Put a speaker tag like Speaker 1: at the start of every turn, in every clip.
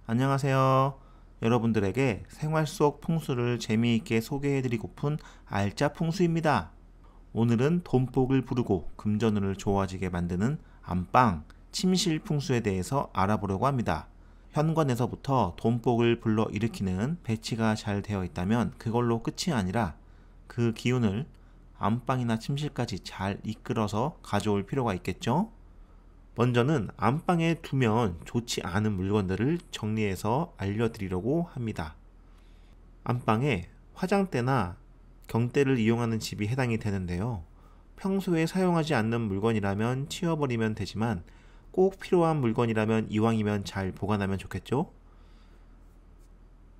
Speaker 1: 안녕하세요. 여러분들에게 생활 속 풍수를 재미있게 소개해드리고픈 알짜 풍수입니다. 오늘은 돈복을 부르고 금전운을 좋아지게 만드는 안방, 침실 풍수에 대해서 알아보려고 합니다. 현관에서부터 돈복을 불러일으키는 배치가 잘 되어 있다면 그걸로 끝이 아니라 그 기운을 안방이나 침실까지 잘 이끌어서 가져올 필요가 있겠죠? 먼저는 안방에 두면 좋지 않은 물건들을 정리해서 알려드리려고 합니다. 안방에 화장대나 경대를 이용하는 집이 해당이 되는데요. 평소에 사용하지 않는 물건이라면 치워버리면 되지만 꼭 필요한 물건이라면 이왕이면 잘 보관하면 좋겠죠?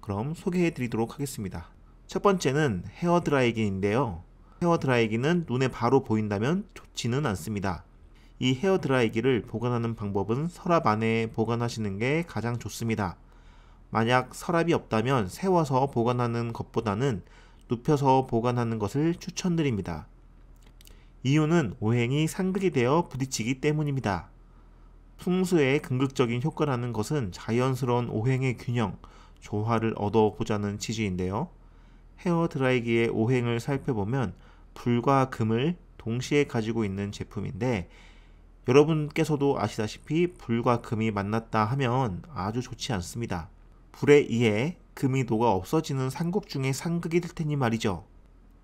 Speaker 1: 그럼 소개해 드리도록 하겠습니다. 첫 번째는 헤어드라이기인데요. 헤어드라이기는 눈에 바로 보인다면 좋지는 않습니다. 이 헤어드라이기를 보관하는 방법은 서랍 안에 보관하시는 게 가장 좋습니다. 만약 서랍이 없다면 세워서 보관하는 것보다는 눕혀서 보관하는 것을 추천드립니다. 이유는 오행이 상극이 되어 부딪히기 때문입니다. 풍수의 긍극적인 효과라는 것은 자연스러운 오행의 균형, 조화를 얻어보자는 취지인데요. 헤어드라이기의 오행을 살펴보면 불과 금을 동시에 가지고 있는 제품인데 여러분께서도 아시다시피 불과 금이 만났다 하면 아주 좋지 않습니다. 불에 의해 금이 녹아 없어지는 상극 중에 상극이 될 테니 말이죠.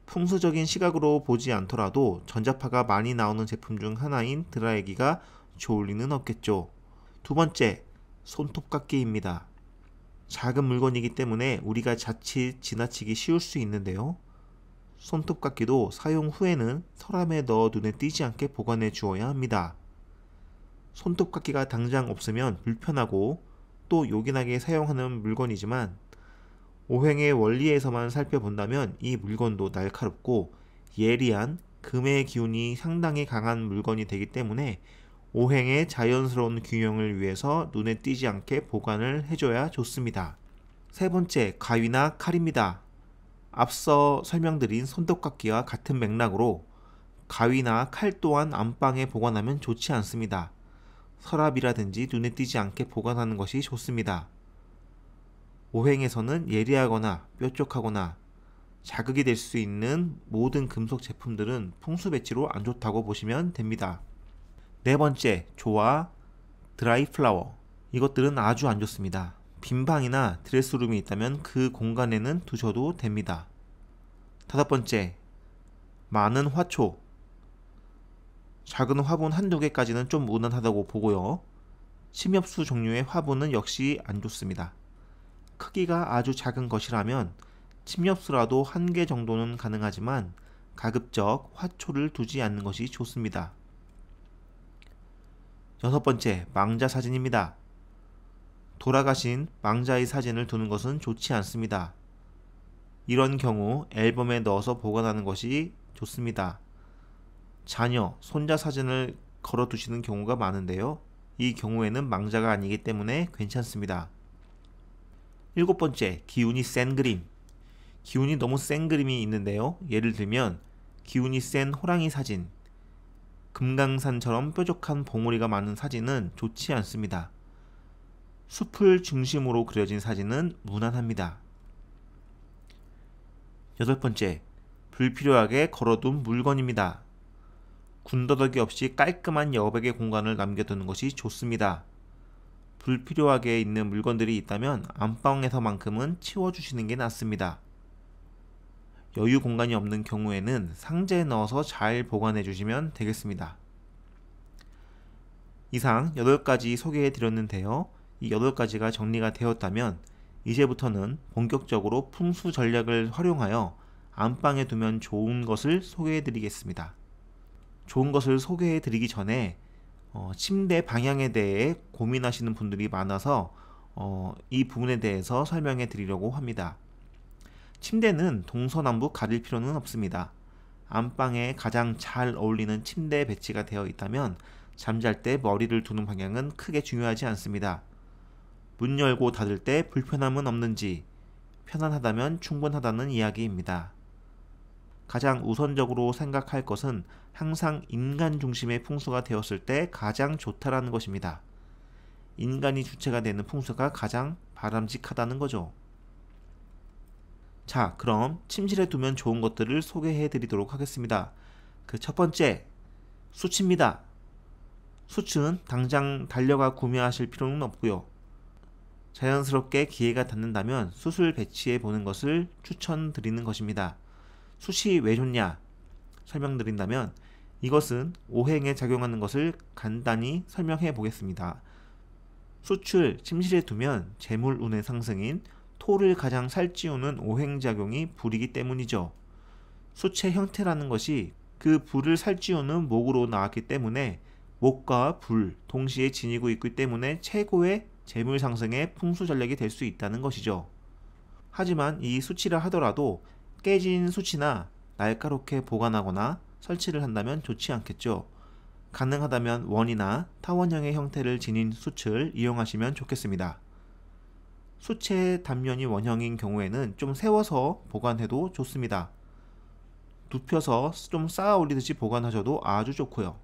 Speaker 1: 풍수적인 시각으로 보지 않더라도 전자파가 많이 나오는 제품 중 하나인 드라이기가 좋을 리는 없겠죠. 두 번째, 손톱깎이입니다. 작은 물건이기 때문에 우리가 자칫 지나치기 쉬울 수 있는데요. 손톱깎이도 사용 후에는 서랍에 넣어 눈에 띄지 않게 보관해 주어야 합니다. 손톱깎이가 당장 없으면 불편하고 또 요긴하게 사용하는 물건이지만 오행의 원리에서만 살펴본다면 이 물건도 날카롭고 예리한 금의 기운이 상당히 강한 물건이 되기 때문에 오행의 자연스러운 균형을 위해서 눈에 띄지 않게 보관을 해줘야 좋습니다. 세 번째, 가위나 칼입니다. 앞서 설명드린 손톱깎이와 같은 맥락으로 가위나 칼 또한 안방에 보관하면 좋지 않습니다. 서랍이라든지 눈에 띄지 않게 보관하는 것이 좋습니다. 오행에서는 예리하거나 뾰족하거나 자극이 될 수 있는 모든 금속 제품들은 풍수 배치로 안 좋다고 보시면 됩니다. 네 번째, 조화, 드라이 플라워. 이것들은 아주 안 좋습니다. 빈 방이나 드레스룸이 있다면 그 공간에는 두셔도 됩니다. 다섯 번째, 많은 화초. 작은 화분 한두 개까지는 좀 무난하다고 보고요. 침엽수 종류의 화분은 역시 안 좋습니다. 크기가 아주 작은 것이라면 침엽수라도 한 개 정도는 가능하지만 가급적 화초를 두지 않는 것이 좋습니다. 여섯 번째, 망자 사진입니다. 돌아가신 망자의 사진을 두는 것은 좋지 않습니다. 이런 경우 앨범에 넣어서 보관하는 것이 좋습니다. 자녀, 손자 사진을 걸어 두시는 경우가 많은데요. 이 경우에는 망자가 아니기 때문에 괜찮습니다. 일곱 번째, 기운이 센 그림. 기운이 너무 센 그림이 있는데요. 예를 들면 기운이 센 호랑이 사진, 금강산처럼 뾰족한 봉우리가 많은 사진은 좋지 않습니다. 숲을 중심으로 그려진 사진은 무난합니다. 여덟 번째, 불필요하게 걸어둔 물건입니다. 군더더기 없이 깔끔한 여백의 공간을 남겨두는 것이 좋습니다. 불필요하게 있는 물건들이 있다면 안방에서만큼은 치워주시는 게 낫습니다. 여유 공간이 없는 경우에는 상자에 넣어서 잘 보관해 주시면 되겠습니다. 이상 8가지 소개해 드렸는데요. 이 8가지가 정리가 되었다면 이제부터는 본격적으로 풍수 전략을 활용하여 안방에 두면 좋은 것을 소개해 드리겠습니다. 좋은 것을 소개해 드리기 전에 침대 방향에 대해 고민하시는 분들이 많아서 이 부분에 대해서 설명해 드리려고 합니다. 침대는 동서남북 가릴 필요는 없습니다. 안방에 가장 잘 어울리는 침대 배치가 되어 있다면 잠잘 때 머리를 두는 방향은 크게 중요하지 않습니다. 문 열고 닫을 때 불편함은 없는지, 편안하다면 충분하다는 이야기입니다. 가장 우선적으로 생각할 것은 항상 인간 중심의 풍수가 되었을 때 가장 좋다라는 것입니다. 인간이 주체가 되는 풍수가 가장 바람직하다는 거죠. 자, 그럼 침실에 두면 좋은 것들을 소개해 드리도록 하겠습니다. 그 첫 번째, 수치입니다. 수치는 당장 달려가 구매하실 필요는 없고요. 자연스럽게 기회가 닿는다면 숯을 배치해 보는 것을 추천드리는 것입니다. 숯이 왜 좋냐 설명드린다면 이것은 오행에 작용하는 것을 간단히 설명해 보겠습니다. 숯을 침실에 두면 재물운의 상승인 토를 가장 살찌우는 오행작용이 불이기 때문이죠. 숯의 형태라는 것이 그 불을 살찌우는 목으로 나왔기 때문에 목과 불 동시에 지니고 있기 때문에 최고의 재물 상승의 풍수 전략이 될 수 있다는 것이죠. 하지만 이 숯이라 하더라도 깨진 숯이나 날카롭게 보관하거나 설치를 한다면 좋지 않겠죠. 가능하다면 원이나 타원형의 형태를 지닌 숯을 이용하시면 좋겠습니다. 숯의 단면이 원형인 경우에는 좀 세워서 보관해도 좋습니다. 눕혀서 좀 쌓아 올리듯이 보관하셔도 아주 좋고요.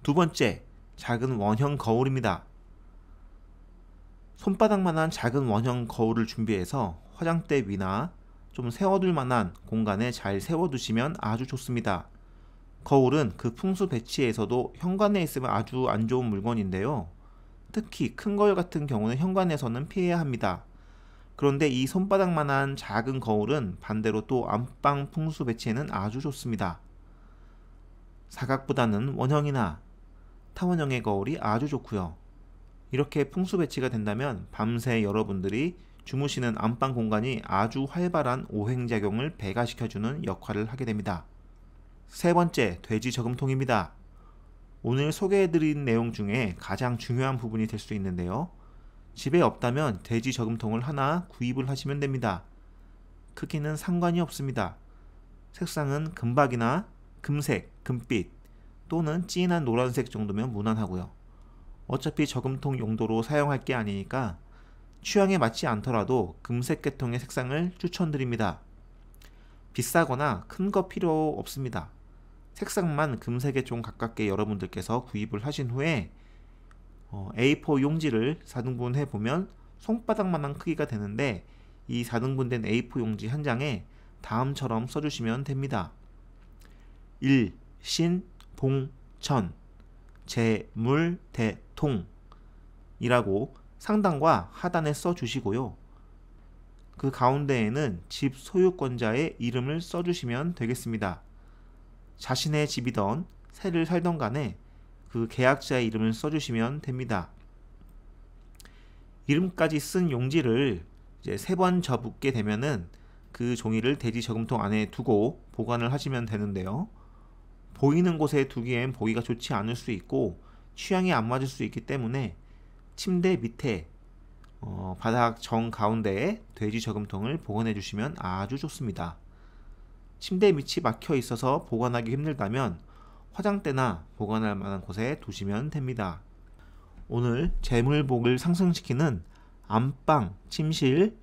Speaker 1: 두 번째, 작은 원형 거울입니다. 손바닥만한 작은 원형 거울을 준비해서 화장대 위나 좀 세워둘 만한 공간에 잘 세워두시면 아주 좋습니다. 거울은 그 풍수 배치에서도 현관에 있으면 아주 안 좋은 물건인데요. 특히 큰 거울 같은 경우는 현관에서는 피해야 합니다. 그런데 이 손바닥만한 작은 거울은 반대로 또 안방 풍수 배치에는 아주 좋습니다. 사각보다는 원형이나 타원형의 거울이 아주 좋고요. 이렇게 풍수 배치가 된다면 밤새 여러분들이 주무시는 안방 공간이 아주 활발한 오행작용을 배가시켜주는 역할을 하게 됩니다. 세 번째, 돼지 저금통입니다. 오늘 소개해드린 내용 중에 가장 중요한 부분이 될 수 있는데요. 집에 없다면 돼지 저금통을 하나 구입을 하시면 됩니다. 크기는 상관이 없습니다. 색상은 금박이나 금색, 금빛 또는 진한 노란색 정도면 무난하고요. 어차피 저금통 용도로 사용할 게 아니니까 취향에 맞지 않더라도 금색 계통의 색상을 추천드립니다. 비싸거나 큰 거 필요 없습니다. 색상만 금색에 좀 가깝게 여러분들께서 구입을 하신 후에 A4 용지를 4등분 해보면 손바닥만한 크기가 되는데 이 4등분된 A4 용지 한 장에 다음처럼 써주시면 됩니다. 일, 신, 봉, 천, 재물, 대, 통 이라고 상단과 하단에 써주시고요. 그 가운데에는 집 소유권자의 이름을 써주시면 되겠습니다. 자신의 집이던 세를 살던 간에 그 계약자의 이름을 써주시면 됩니다. 이름까지 쓴 용지를 이제 3번 접게 되면은 그 종이를 돼지 저금통 안에 두고 보관을 하시면 되는데요. 보이는 곳에 두기엔 보기가 좋지 않을 수 있고 취향이 안 맞을 수 있기 때문에 침대 밑에 바닥 정 가운데에 돼지 저금통을 보관해 주시면 아주 좋습니다. 침대 밑이 막혀 있어서 보관하기 힘들다면 화장대나 보관할 만한 곳에 두시면 됩니다. 오늘 재물복을 상승시키는 안방, 침실,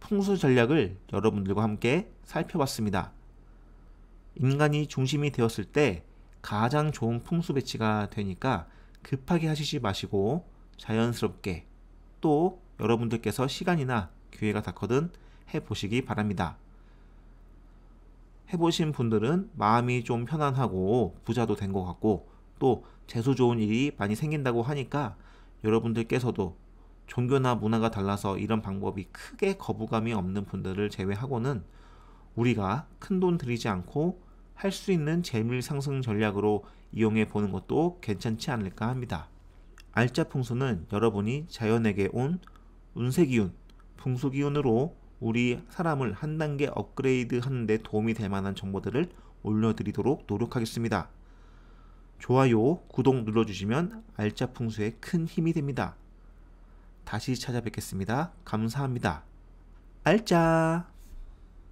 Speaker 1: 풍수 전략을 여러분들과 함께 살펴봤습니다. 인간이 중심이 되었을 때 가장 좋은 풍수 배치가 되니까 급하게 하시지 마시고 자연스럽게 또 여러분들께서 시간이나 기회가 닿거든 해보시기 바랍니다. 해보신 분들은 마음이 좀 편안하고 부자도 된 것 같고 또 재수 좋은 일이 많이 생긴다고 하니까 여러분들께서도 종교나 문화가 달라서 이런 방법이 크게 거부감이 없는 분들을 제외하고는 우리가 큰돈 들이지 않고 할 수 있는 재물 상승 전략으로 이용해 보는 것도 괜찮지 않을까 합니다. 알짜 풍수는 여러분이 자연에게 온 운세기운, 풍수기운으로 우리 사람을 한 단계 업그레이드 하는 데 도움이 될 만한 정보들을 올려드리도록 노력하겠습니다. 좋아요, 구독 눌러주시면 알짜 풍수에 큰 힘이 됩니다. 다시 찾아뵙겠습니다. 감사합니다. 알짜!